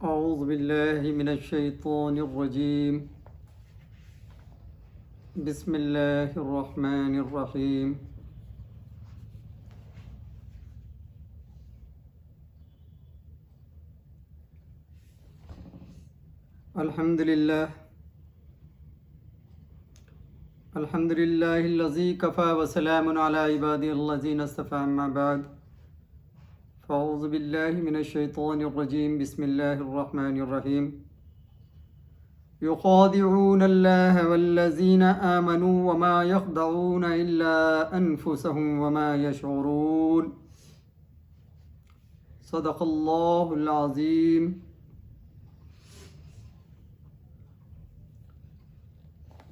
أعوذ بالله من الشيطان الرجيم. بسم الله الرحمن الرحيم. الحمد لله الذي كفى وسلام على عباده الذين اصطفى. أما بعد فأعوذ بالله من الشيطان الرجيم. بسم الله الرحمن الرحيم. يخادعون الله والذين آمنوا وما يخدعون إلا أنفسهم وما يشعرون. صدق الله العظيم.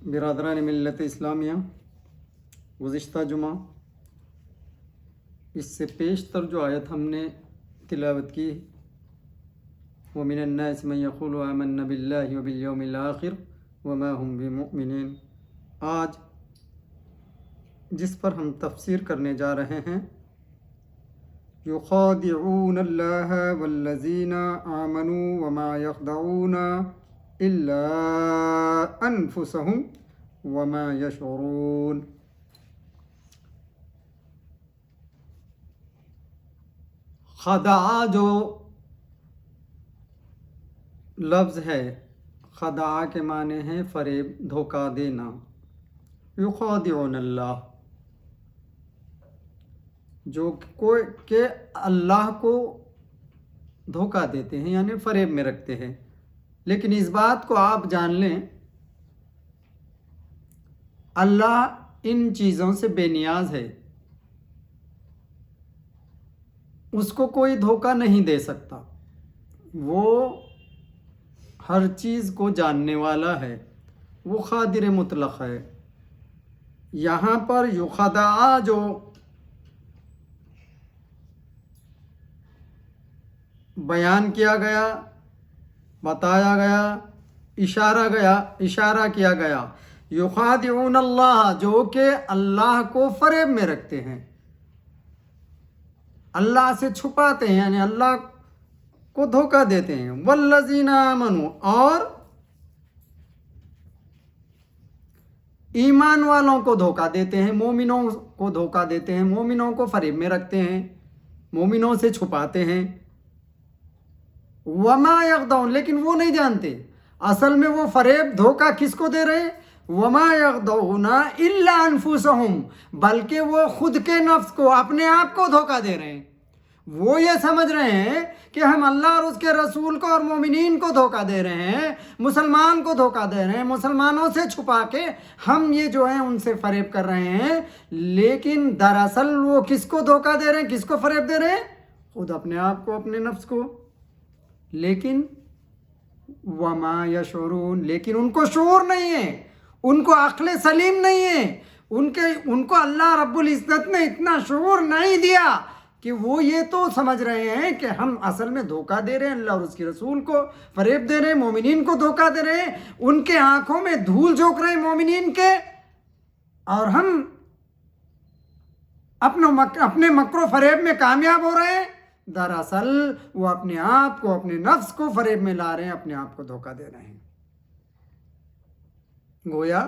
برادران ملت اسلامیہ، گزشتہ جمعہ اس سے پیشتر جو آیت ہم نے تلاوت کی، وَمِنَ النَّاسِ مَن يَقُولُ آمَنَّا بِاللَّهِ وَبِالْيَوْمِ الْآخِرِ وَمَا هُمْ بِمُؤْمِنِينَ، آج جس پر ہم تفسیر کرنے جا رہے ہیں، يُخَادِعُونَ اللَّهَ وَالَّذِينَ آمَنُوا وَمَا يَخْدَعُونَ إِلَّا أَنفُسَهُمْ وَمَا يَشْعُرُونَ۔ خدع جو لفظ ہے، خدع کے معنی ہے فریب، دھوکہ دینا۔ یخادعون اللہ، جو کہ اللہ کو دھوکہ دیتے ہیں، یعنی فریب میں رکھتے ہیں۔ لیکن اس بات کو آپ جان لیں، اللہ ان چیزوں سے بے نیاز ہے، اس کو کوئی دھوکہ نہیں دے سکتا، وہ ہر چیز کو جاننے والا ہے، وہ قادر مطلق ہے۔ یہاں پر یخدع جو بیان کیا گیا، بتایا گیا، اشارہ کیا گیا، یخادعون اللہ، جو کہ اللہ کو فریب میں رکھتے ہیں، اللہ سے چھپاتے ہیں، یعنی اللہ کو دھوکہ دیتے ہیں۔ والذین آمنوا، اور ایمان والوں کو دھوکہ دیتے ہیں، مومنوں کو دھوکہ دیتے ہیں، مومنوں کو فریب میں رکھتے ہیں، مومنوں سے چھپاتے ہیں۔ وما یخدعون، لیکن وہ نہیں جانتے اصل میں وہ فریب دھوکہ کس کو دے رہے ہیں۔ وما یخدعون الا انفسهم، بلکہ وہ خود کے نفس کو، اپنے آپ کو دھوکہ دے رہے ہیں۔ وہ یہ سمجھ رہے ہیں کہ ہم اللہ اور اس کے رسول کو اور مومنین کو دھوکہ دے رہے ہیں، مسلمان کو دھوکہ دے رہے ہیں، مسلمانوں سے چھپا کے ہم یہ جو ہیں ان سے فریب کر رہے ہیں۔ لیکن دراصل وہ کس کو دھوکہ دے رہے ہیں، کس کو فریب دے رہے ہیں؟ خود اپنے آپ کو، اپنے نفس کو۔ لیکن وما یشعرون، لیکن ان کو شعور نہیں ہے، ان کو عقل سلیم نہیں ہے، ان کو اللہ رب العزت نے اتنا شعور نہیں دیا کہ وہ یہ تو سمجھ رہے ہیں کہ ہم اصل میں دھوکہ دے رہے ہیں، اللہ اور اس کے رسول کو فریب دے رہے ہیں، مومنین کو دھوکہ دے رہے ہیں، ان کے آنکھوں میں دھول جھونک رہے ہیں مومنین کے، اور ہم اپنے مکر و فریب میں کامیاب ہو رہے ہیں۔ دراصل وہ اپنے آپ کو، اپنے نفس کو فریب میں لا رہے ہیں، اپنے آپ کو دھوکہ دے رہے ہیں۔ گویا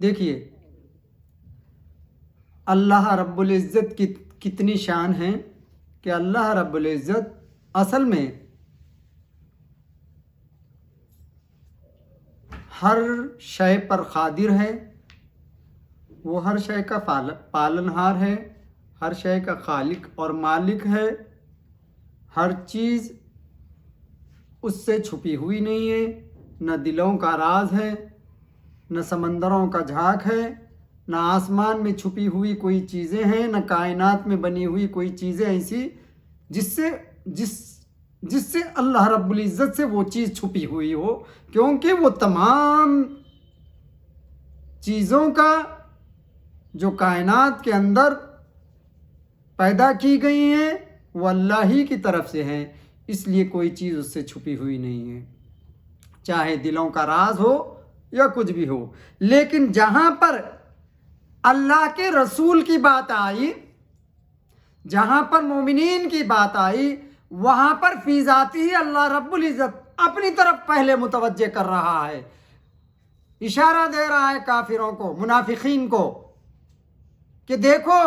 دیکھیے اللہ رب العزت کی کتنی شان ہے کہ اللہ رب العزت اصل میں ہر شے پر قادر ہے، وہ ہر شے کا پالنہار ہے، ہر شے کا خالق اور مالک ہے، ہر چیز اس سے چھپی ہوئی نہیں ہے، نہ دلوں کا راز ہے، نہ سمندروں کا جھاگ ہے، نہ آسمان میں چھپی ہوئی کوئی چیزیں ہیں، نہ کائنات میں بنی ہوئی کوئی چیزیں ایسی جس سے اللہ رب العزت سے وہ چیز چھپی ہوئی ہو، کیونکہ وہ تمام چیزوں کا جو کائنات کے اندر پیدا کی گئی ہیں وہ اللہ ہی کی طرف سے ہیں، اس لیے کوئی چیز اس سے چھپی ہوئی نہیں ہے، چاہے دلوں کا راز ہو یا کچھ بھی ہو۔ لیکن جہاں پر اللہ کے رسول کی بات آئی، जहाँ पर मोमिनीन की बात आई वहाँ पर फी ज़ाती ही अल्लाह रब्बुल इज़्ज़त अपनी तरफ पहले मुतवज्जे कर रहा है, इशारा दे रहा है काफिरों को, मुनाफिकीन को, कि देखो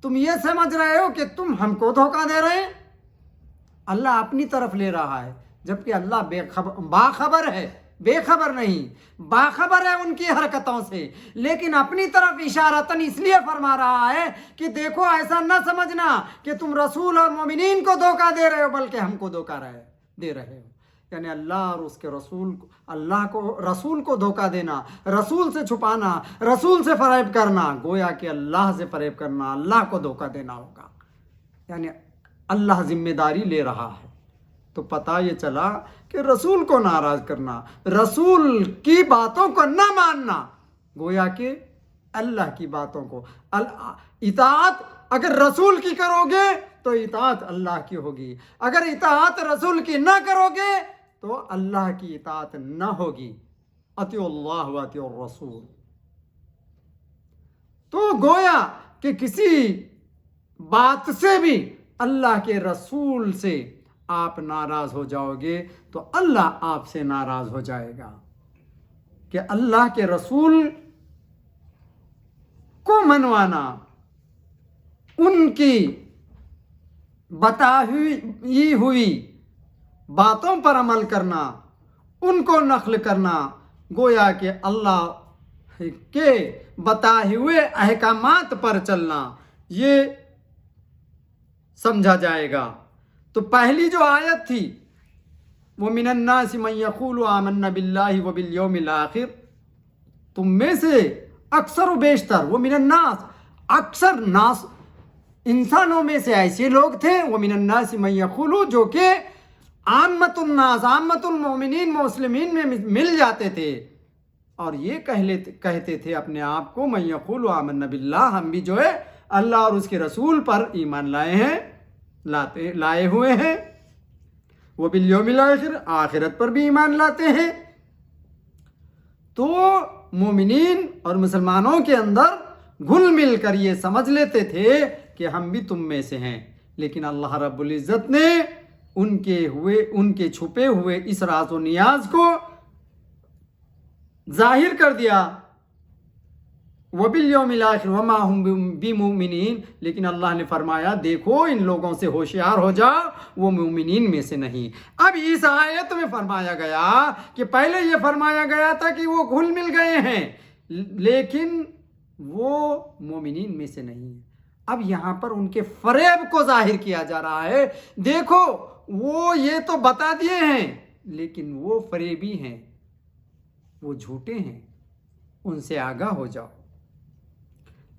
तुम ये समझ रहे हो कि तुम हमको धोखा दे रहे हैं। अल्लाह अपनी तरफ ले रहा है, जबकि अल्लाह बाखबर है, बेखबर नहीं, बाखबर है उनकी हरकतों से, लेकिन अपनी तरफ इशारतन इसलिए फरमा रहा है कि देखो ऐसा न समझना कि तुम रसूल और मोमिनीन को धोखा दे रहे हो, बल्कि हमको धोखा दे रहे हो। यानी अल्लाह और उसके रसूल, अल्लाह को रसूल को धोखा देना, रसूल से छुपाना, रसूल से फरेब करना, गोया कि अल्लाह से फरेब करना, अल्लाह को धोखा देना होगा। यानी अल्लाह जिम्मेदारी ले रहा है। तो पता ये चला कि रसूल को नाराज करना, रसूल की बातों को न मानना, गोया कि अल्लाह की बातों को इताअत अगर रसूल की करोगे तो इताअत अल्लाह की होगी, अगर इताअत रसूल की न करोगे तो अल्लाह की इताअत न होगी। अतिउल्लाह व अतिउर रसूल। तो गोया कि किसी बात से भी अल्लाह के रसूल से आप नाराज हो जाओगे तो अल्लाह आपसे नाराज हो जाएगा। कि अल्लाह के रसूल को मनवाना, उनकी बताई हुई बातों पर अमल करना, उनको नक़ल करना, गोया कि अल्लाह के बताए हुए अहकामात पर चलना, ये समझा जाएगा। तो पहली जो आयत थी वो मिनन्नासि मन यक़ूलु आमन्ना बिल्लाहि व बिल यौमिल आखिर, तुम में से अक्सर व बेशतर, वो मिनन्नास अक्सर नास इंसानों में से ऐसे लोग थे, वो मिनन्नासि मन यक़ूलु जो कि आम्मतुन नास, आम्मतुल मोमिनीन मुस्लिमीन में मिल जाते थे और ये कहते थे अपने आप को, मन यक़ूलु आमन्ना बिल्लाह, हम भी जो है अल्लाह और उसके रसूल पर ईमान लाए हैं, लाए हुए हैं, वो बिल यौमिल आखिर, आखिरत पर भी ईमान लाते हैं। तो मोमिनीन और मुसलमानों के अंदर घुल मिल कर ये समझ लेते थे कि हम भी तुम में से हैं, लेकिन अल्लाह रब्बुल इज़्ज़त ने उनके छुपे हुए इस राज़ व नियाज को जाहिर कर दिया। वबिल यौमिल आखिर वमा हुम बिमुमिनीन, लेकिन अल्लाह ने फरमाया देखो इन लोगों से होशियार हो जाओ, वो मुमिनीन में से नहीं। अब इस आयत में फरमाया गया कि पहले ये फरमाया गया था कि वो घुल मिल गए हैं, लेकिन वो मुमिनीन में से नहीं है। अब यहाँ पर उनके फरेब को जाहिर किया जा रहा है, देखो वो ये तो बता दिए हैं लेकिन वो फरेबी हैं, वो झूठे हैं, उनसे आगाह हो जाओ।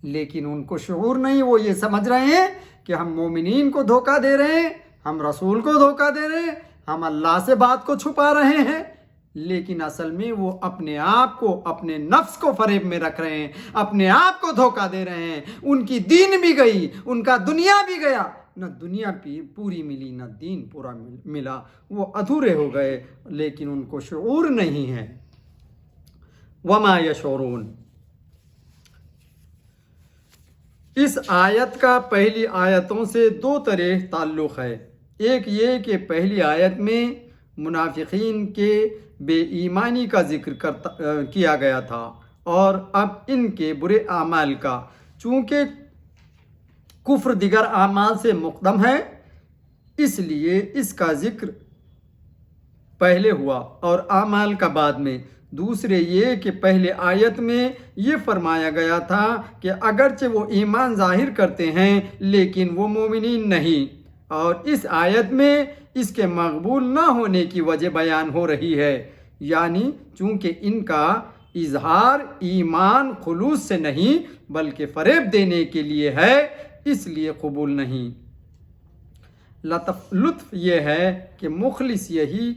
लेकिन उनको शऊर नहीं, वो ये समझ रहे हैं कि हम मोमिनीन को धोखा दे रहे हैं, हम रसूल को धोखा दे रहे हैं, हम अल्लाह से बात को छुपा रहे हैं, लेकिन असल में वो अपने आप को, अपने नफ्स को फरेब में रख रहे हैं, अपने आप को धोखा दे रहे हैं। उनकी दीन भी गई, उनका दुनिया भी गया, न दुनिया पूरी मिली न दीन पूरा मिला, वो अधूरे हो गए, लेकिन उनको शऊर नहीं है। वमा यशऊरून। इस आयत का पहली आयतों से दो तरह ताल्लुक़ है। एक ये कि पहली आयत में मुनाफिकीन के बेईमानी का जिक्र किया गया था और अब इनके बुरे आमाल का, चूँकि कुफ्र दिगर आमाल से मुक़द्दम है इसलिए इसका जिक्र पहले हुआ और आमाल का बाद में। दूसरे ये कि पहले आयत में ये फरमाया गया था कि अगरचे वो ईमान ज़ाहिर करते हैं लेकिन वो मोमिनीन नहीं, और इस आयत में इसके मकबूल ना होने की वजह बयान हो रही है, यानी चूँकि इनका इजहार ईमान खुलूस से नहीं बल्कि फ़रेब देने के लिए है, इसलिए कबूल नहीं। लुत्फ़ ये है कि मुखलिस यही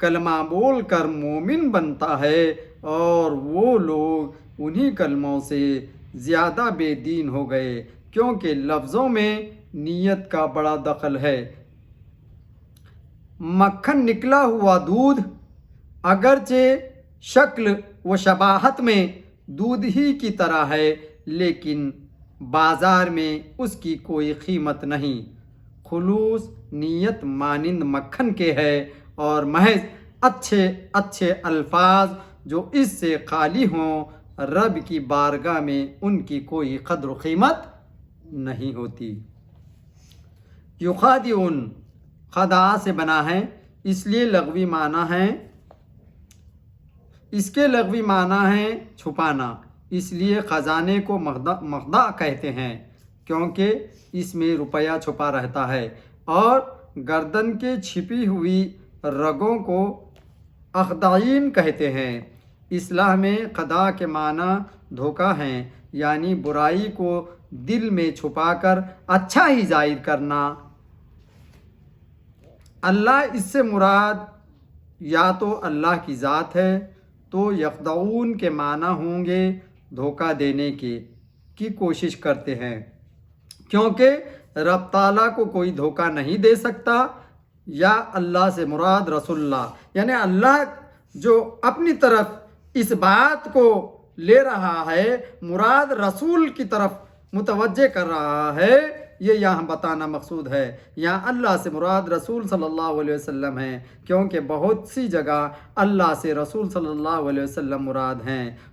कलमा बोल कर मोमिन बनता है और वो लोग उन्हीं कलमों से ज़्यादा बेदीन हो गए, क्योंकि लफ्ज़ों में नीयत का बड़ा दखल है। मक्खन निकला हुआ दूध अगरचे शक्ल व शबाहत में दूध ही की तरह है, लेकिन बाज़ार में उसकी कोई कीमत नहीं। खुलूस नीयत मानिंद मक्खन के है और महज अच्छे अच्छे अल्फाज जो इससे खाली हों, रब की बारगाह में उनकी कोई कद्र कीमत नहीं होती। युखादिउन खदा से बना है, इसलिए लगवी माना है, इसके लगवी माना है छुपाना, इसलिए ख़जाने को मखदा कहते हैं क्योंकि इसमें रुपया छुपा रहता है, और गर्दन के छिपी हुई रगों को अखदाइन कहते हैं। इस्लाह में खदा के माना धोखा हैं, यानी बुराई को दिल में छुपाकर अच्छा ही जाहिर करना। अल्लाह इससे मुराद या तो अल्लाह की ज़ात है, तो यखदऊन के माना होंगे धोखा देने की कोशिश करते हैं, क्योंकि रब ताला को कोई धोखा नहीं दे सकता। या अल्लाह से मुराद रसूलुल्लाह, यानी अल्लाह जो अपनी तरफ इस बात को ले रहा है, मुराद रसूल की तरफ मुतवज्जे कर रहा है, ये यहाँ बताना मकसूद है। यहाँ अल्लाह से मुराद रसूल सल्लल्लाहु अलैहि वसल्लम है, क्योंकि बहुत सी जगह अल्लाह से रसूल सल्लल्लाहु अलैहि वसल्लम मुराद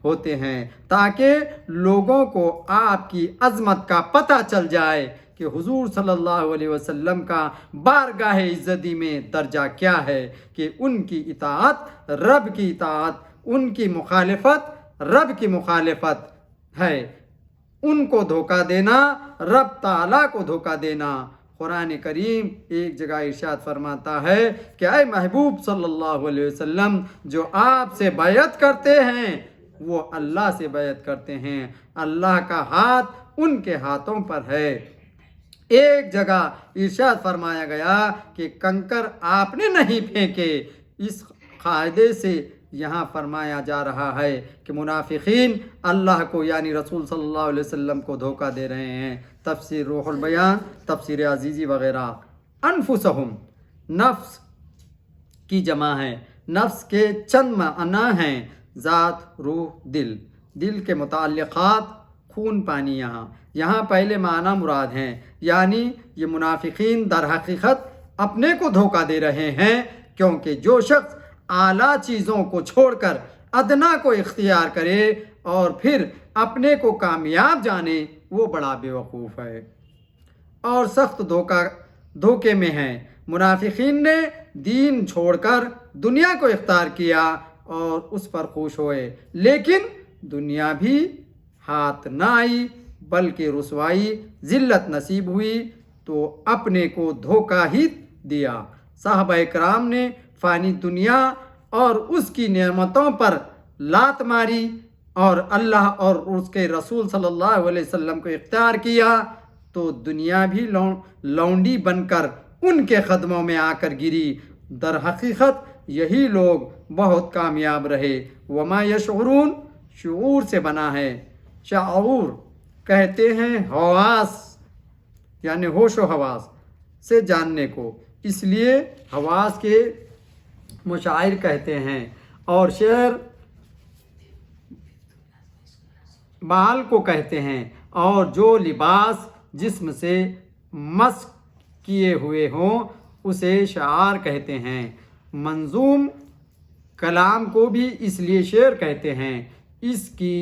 होते हैं, ताकि लोगों को आपकी अज़मत का पता चल जाए कि हुजूर सल्लल्लाहु अलैहि वसल्लम का बारगाह इज़्ज़ती में दर्जा क्या है, कि उनकी इताअत रब की इताअत, उनकी मुखालिफत रब की मुखालिफत है। उनको धोखा देना रब ताला को धोखा देना। कुरान करीम एक जगह इरशाद फरमाता है कि ऐ महबूब सल्लल्लाहु अलैहि वसल्लम, जो आपसे बैत करते हैं वो अल्लाह से बैत करते हैं, अल्लाह का हाथ उनके हाथों पर है। एक जगह इरशाद फरमाया गया कि कंकर आपने नहीं फेंके। इस कायदे से यहाँ फरमाया जा रहा है कि मुनाफिकीन अल्लाह को यानी रसूल सल्लल्लाहु अलैहि वसल्लम को धोखा दे रहे हैं। तफसीर रूहुल बयान, तफसीर अजीज़ी वगैरह। अनफुसहुम नफ्स की जमा है, नफ्स के चंद माना हैं, ज़ात, रूह, दिल। दिल के मुताल्लिक़ात खून पानी। यहाँ पहले माना मुराद हैं, यानी ये मुनाफिकीन दर हकीकत अपने को धोखा दे रहे हैं, क्योंकि जो शख्स आला चीज़ों को छोड़कर अदना को इख्तियार करे और फिर अपने को कामयाब जाने, वो बड़ा बेवकूफ़ है और सख्त धोखे में है। मुनाफिकीन ने दीन छोड़कर दुनिया को इख्तियार किया और उस पर खुश हुए, लेकिन दुनिया भी हाथ न आई बल्कि रुसवाई ज़िल्लत नसीब हुई, तो अपने को धोखा ही दिया। साहबा कराम ने फ़ानी दुनिया और उसकी नेमतों पर लात मारी और अल्लाह और उसके रसूल सल्लल्लाहु अलैहि वसल्लम को इख्तियार किया, तो दुनिया भी लौंडी बनकर उनके कदमों में आकर गिरी। दर हकीकत यही लोग बहुत कामयाब रहे। वमा यशऊरून शऊर से बना है, शऊर कहते हैं हवास, यानी होश व हवास से जानने को, इसलिए हवास के मुशाइर कहते हैं। और शेर बाल को कहते हैं, और जो लिबास जिस्म से मस्क किए हुए हों उसे शार कहते हैं। मंजूम कलाम को भी इसलिए शेर कहते हैं, इसकी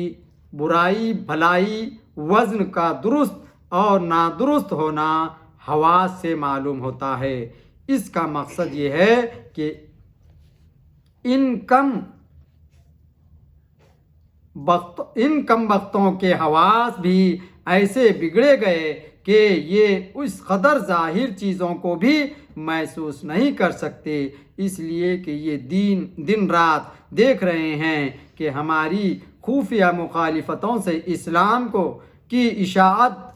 बुराई भलाई वज़न का दुरुस्त और नादुरुस्त होना हवास से मालूम होता है। इसका मकसद ये है कि इन कम वक्तों के हवास भी ऐसे बिगड़े गए कि ये उस कदर ज़ाहिर चीज़ों को भी महसूस नहीं कर सकते, इसलिए कि ये दिन रात देख रहे हैं कि हमारी खुफिया मुखालिफतों से इस्लाम को की इशाअत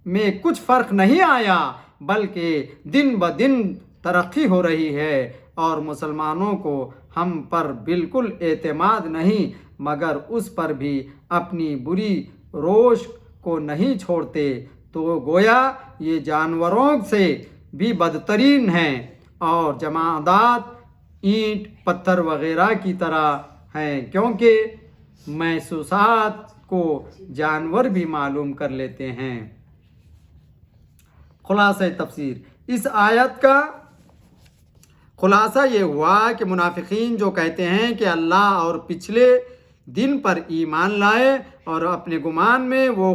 में कुछ फ़र्क नहीं आया, बल्कि दिन ब दिन तरक्की हो रही है और मुसलमानों को हम पर बिल्कुल एतमाद नहीं, मगर उस पर भी अपनी बुरी रोश को नहीं छोड़ते, तो गोया ये जानवरों से भी बदतरीन हैं और जमादात ईंट पत्थर वगैरह की तरह हैं, क्योंकि महसूसात کو जानवर भी मालूम कर लेते हैं। खुलासा तफसीर, इस आयत का खुलासा ये हुआ कि मुनाफिकीन जो कहते हैं कि अल्लाह और पिछले दिन पर ईमान लाए और अपने गुमान में वो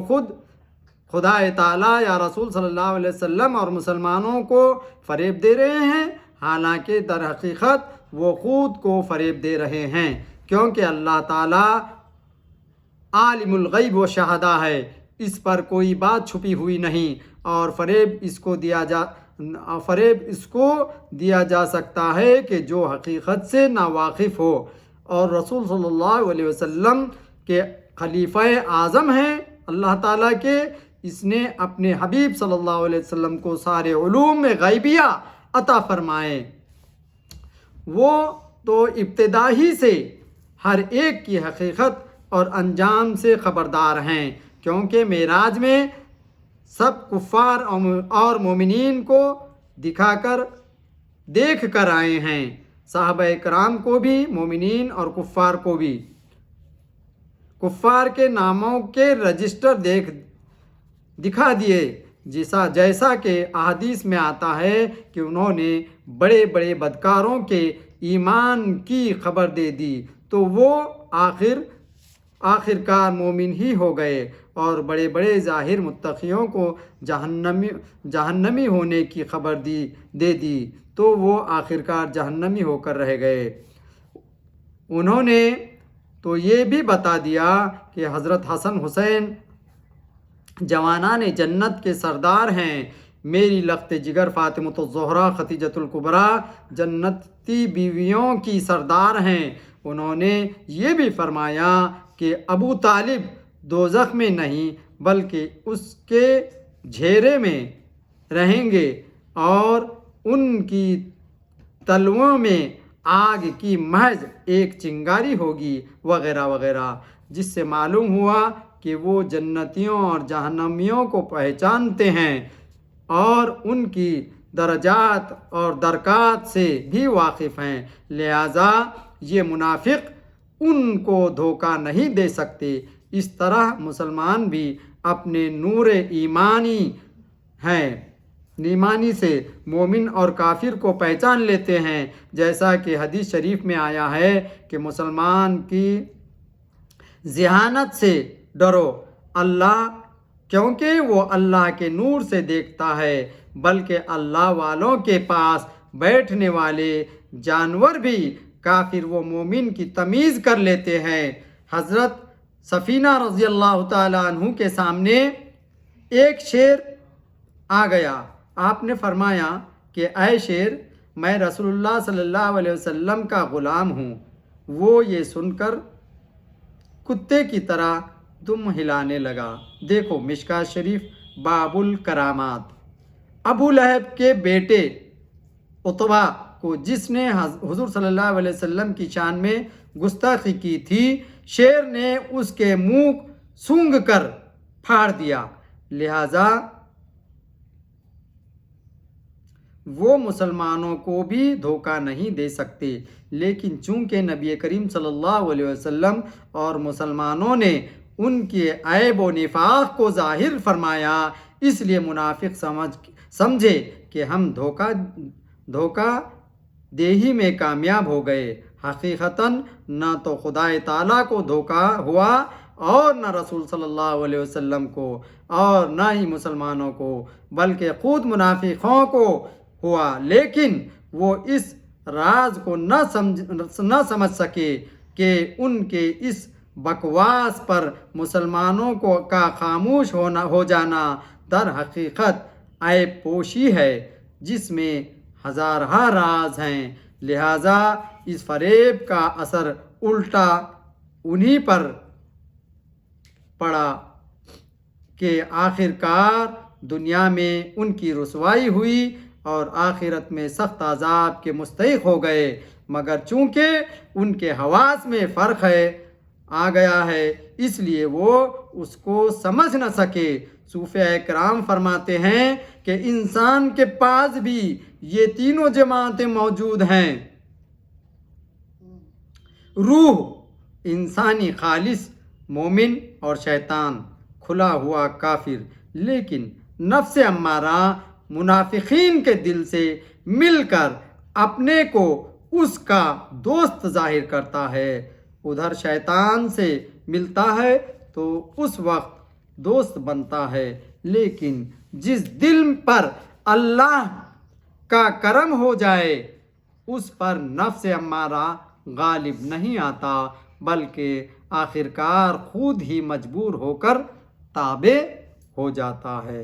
खुदा ताला या रसूल सल्लल्लाहु अलैहि वसल्लम और मुसलमानों को फ़रेब दे रहे हैं, हालांकि दर हकीकत वो खुद को फ़रेब दे रहे हैं, क्योंकि अल्लाह ताला आलिमुल गैब व शहादा है, इस पर कोई बात छुपी हुई नहीं और फ़रेब इसको दिया जा सकता है कि जो हकीकत से नावाकिफ़ हो। और रसूल सल्लल्लाहु अलैहि वसल्लम के खलीफा आज़म हैं अल्लाह ताला के, इसने अपने हबीब सल्लल्लाहु अलैहि वसल्लम को सारे उलूम में गैबिया अता फरमाए। वो तो इब्तिदा ही से हर एक की हकीकत और अंजाम से ख़बरदार हैं, क्योंकि मेराज में सब कुफ़ार और मोमिनीन को देख कर आए हैं, साहबा कराम को भी, मोमिनीन और कुफ़ार को भी। कुफ़ार के नामों के रजिस्टर दिखा दिए, जैसा कि अहादीस में आता है कि उन्होंने बड़े बड़े बदकारों के ईमान की खबर दे दी, तो वो आखिरकार मोमिन ही हो गए, और बड़े बड़े ज़ाहिर मुत्तक़ियों को जहन्नमी होने की खबर दे दी, तो वो आखिरकार जहन्नमी होकर रह गए। उन्होंने तो ये भी बता दिया कि हज़रत हसन हुसैन जवानान जन्नत के सरदार हैं, मेरी लख्त जिगर फ़ातिमतुज़ ज़हरा खदीजतुल कुबरा जन्नती बीवियों की सरदार हैं। उन्होंने ये भी फरमाया कि अबू तालिब दोज़ख में नहीं बल्कि उसके घेरे में रहेंगे और उनकी तलवों में आग की महज एक चिंगारी होगी, वगैरह वगैरह, जिससे मालूम हुआ कि वो जन्नतियों और जहन्नमियों को पहचानते हैं और उनकी दरजात और दरकात से भी वाकिफ़ हैं, लिहाजा ये मुनाफिक उनको धोखा नहीं दे सकते। इस तरह मुसलमान भी अपने नूर ईमानी से मोमिन और काफिर को पहचान लेते हैं, जैसा कि हदीस शरीफ में आया है कि मुसलमान की ज़िहानत से डरो अल्लाह, क्योंकि वो अल्लाह के नूर से देखता है, बल्कि अल्लाह वालों के पास बैठने वाले जानवर भी काफिर व मोमिन की तमीज़ कर लेते हैं। हज़रत सफ़ीना रज़ी अल्लाह ताला अन्हु के सामने एक शेर आ गया। आपने फरमाया कि ऐ शेर, मैं रसूलुल्लाह सल्लल्लाहु अलैहि वसल्लम का ग़ुलाम हूँ। वो ये सुनकर कुत्ते की तरह दुम हिलाने लगा। देखो मिशकात शरीफ बाबुल करामात। अबू लहब के बेटे उतबा को जिसने हुज़ूर सल्लल्लाहु अलैहि वसल्लम की शान में गुस्ताखी की थी, शेर ने उसके मुंह सूंघ कर फाड़ दिया, लिहाजा वो मुसलमानों को भी धोखा नहीं दे सकते। लेकिन चूँकि नबी करीम सल्लल्लाहु अलैहि वसल्लम और मुसलमानों ने उनके ऐब व निफाक को ज़ाहिर फरमाया, इसलिए मुनाफिक समझे कि हम धोखा देही में कामयाब हो गए। हकीकतन न तो खुदा ताला को धोखा हुआ और न रसूल सल्लल्लाहु अलैहि वसल्लम को और न ही मुसलमानों को, बल्कि खुद मुनाफिकों को हुआ। लेकिन वो इस राज को न समझ सके कि उनके इस बकवास पर मुसलमानों का खामोश हो जाना दर हकीकत ऐब पोशी है, जिसमें हज़ार राज हैं। लिहाजा इस फरेब का असर उल्टा उन्हीं पर पड़ा कि आखिरकार दुनिया में उनकी रुसवाई हुई और आखिरत में सख्त अज़ाब के मुस्तहिक़ हो गए। मगर चूँकि उनके हवास में फ़र्क आ गया है, इसलिए वो उसको समझ न सके। सूफ़िया कराम फरमाते हैं कि इंसान के पास भी ये तीनों जमातें मौजूद हैं। रूह इंसानी खालिस مومن اور شیطان کھلا ہوا کافر، لیکن نفس امارہ منافقین کے دل سے مل کر اپنے کو اس کا دوست ظاہر کرتا ہے۔ ادھر شیطان سے ملتا ہے تو اس وقت دوست بنتا ہے، لیکن جس دل پر اللہ کا کرم ہو جائے اس پر نفس امارہ غالب نہیں آتا، بلکہ آخرکار خود ہی مجبور ہو کر تابع ہو جاتا ہے۔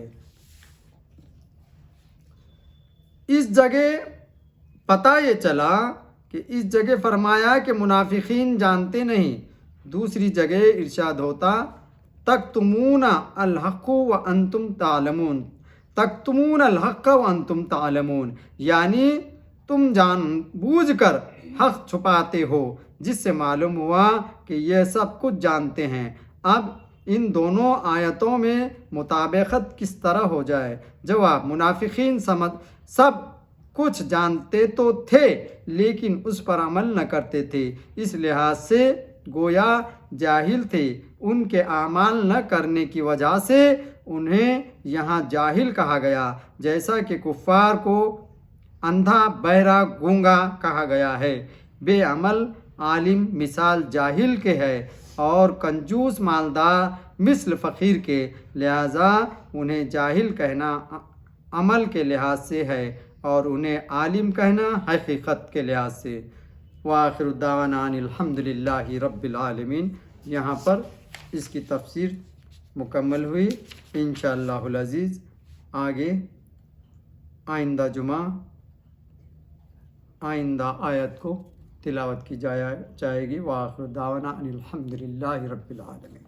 اس جگہ پتہ یہ چلا کہ اس جگہ فرمایا کہ منافقین جانتے نہیں، دوسری جگہ ارشاد ہوتا تکتمون الحق وانتم تعلمون، تکتمون الحق وانتم تعلمون، یعنی تم جان بوجھ کر حق چھپاتے ہو، جس سے معلوم ہوا کہ یہ سب کچھ جانتے ہیں۔ اب ان دونوں آیتوں میں مطابقت کس طرح ہو جائے؟ جواب: منافقین سب کچھ جانتے تو تھے لیکن اس پر عمل نہ کرتے تھے، اس لحاظ سے گویا جاہل تھے۔ ان کے اعمال نہ کرنے کی وجہ سے انہیں یہاں جاہل کہا گیا، جیسا کہ کفار کو اندھا، بہرا، گونگا کہا گیا ہے۔ بے عمل عالم مثال جاہل کے ہے اور کنجوس مالدار مثل فقیر کے، لہذا انہیں جاہل کہنا عمل کے لحاظ سے ہے اور انہیں عالم کہنا حقیقت کے لحاظ سے۔ وآخر دعوانا ان الحمد للہ رب العالمین۔ یہاں پر اس کی تفسیر مکمل ہوئی۔ انشاءاللہ العزیز آگے آئندہ جمعہ آئندہ آیت کو تلاوت کی جائے گی۔ وآخر دعوانا ان الحمد للہ رب العالمین۔